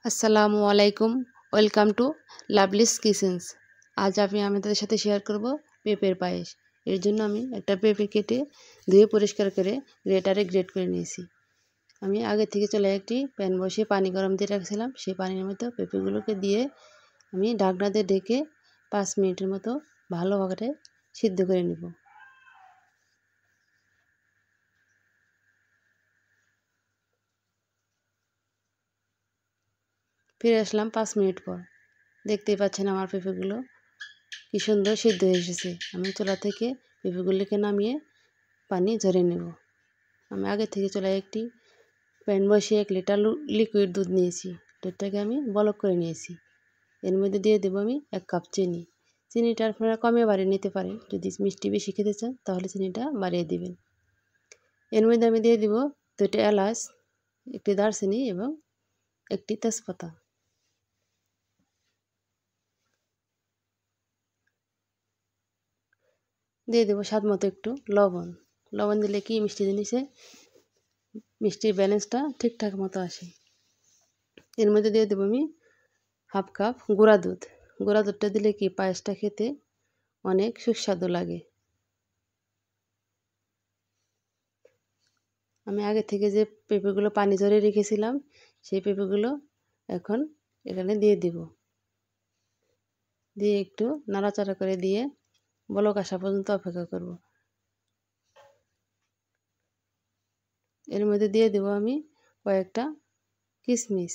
আসসালামু আলাইকুম। Welcome to Lovely's Kitchens. আজ আমি আপনাদের সাথে শেয়ার করব পেঁপের পায়েস। এর জন্য আমি একটা পেঁপে কেটে ধুয়ে পরিষ্কার করে গ্রেটারে গ্রেট করে নিয়েছি। আমি আগে থেকে চলে একটি প্যান বসিয়ে পানি গরম দিয়ে রাখছিলাম। সেই পানির মতো পেঁপেগুলোকে দিয়ে আমি ঢাকনা দিয়ে ঢেকে 5 মিনিটের মতো ভালোভাবে সিদ্ধ করে নেব। ফিরে আসলাম 5 মিনিট পর। দেখতেই পাচ্ছেন আমার পেঁপেগুলো কি সুন্দর সিদ্ধ হয়ে এসেছে। আমি চুলা থেকে পেঁপেগুলিকে নামিয়ে পানি ঝরিয়ে নেব। আমি আগে থেকে চুলায় একটি প্যান বসিয়ে 1 লিটার লিকুইড দুধ নিয়েছি। দুধটাকে আমি বলক করে নিয়েছি। এর মধ্যে দিয়ে দেবো আমি 1 কাপ চিনি। চিনিটা আপনারা কমে বাড়িয়ে নিতে পারেন। যদি মিষ্টি বেশি খেতে চান তাহলে চিনিটা বাড়িয়ে দিবেন। এর মধ্যে আমি দিয়ে দিব 2টা এলাচ, একটি দারচিনি এবং একটি তেজপাতা। দিয়ে দেবো স্বাদ মতো একটু লবণ। লবণ দিলে কি মিষ্টি জিনিসে মিষ্টির ব্যালেন্সটা ঠিকঠাক মতো আসে। এর মধ্যে দিয়ে দেবো আমি 1/2 কাপ গুঁড়া দুধ। গুঁড়া দুধটা দিলে কি পায়েসটা খেতে অনেক সুস্বাদু লাগে। আমি আগে থেকে যে পেঁপেগুলো পানি ঝরিয়ে রেখেছিলাম সেই পেঁপেগুলো এখন এখানে দিয়ে দিব। দিয়ে একটু নাড়াচাড়া করে দিয়ে বলক আসা পর্যন্ত অপেক্ষা করব। এর মধ্যে দিয়ে দেব আমি কয়েকটা কিশমিশ।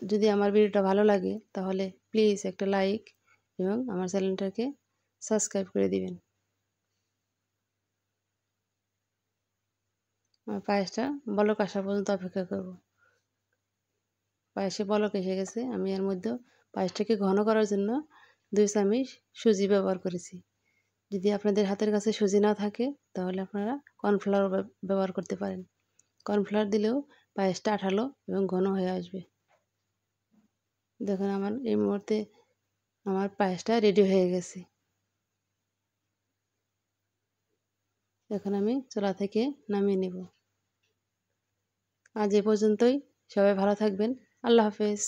যদি আমার ভিডিওটা ভালো লাগে তাহলে প্লিজ একটা লাইক এবং আমার চ্যানেলটাকে সাবস্ক্রাইব করে দিবেন। আমার পায়েসটা বলক আসা পর্যন্ত অপেক্ষা করব। পায়েসে বলক এসে গেছে। আমি এর মধ্যে পায়েসটাকে ঘন করার জন্য 2 চামচ সুজি ব্যবহার করেছি। যদি আপনাদের হাতের কাছে সুজি না থাকে তাহলে আপনারা কর্নফ্লাওয়ার ব্যবহার করতে পারেন। কর্নফ্লাওয়ার দিলেও পায়েসটা আঠালো এবং ঘন হয়ে আসবে। দেখুন আমার এই মুহূর্তে আমার পায়েসটা রেডি হয়ে গেছে। এখন আমি চুলা থেকে নামিয়ে নেব। আজ এ পর্যন্তই। সবাই ভালো থাকবেন। আল্লাহ হাফেজ।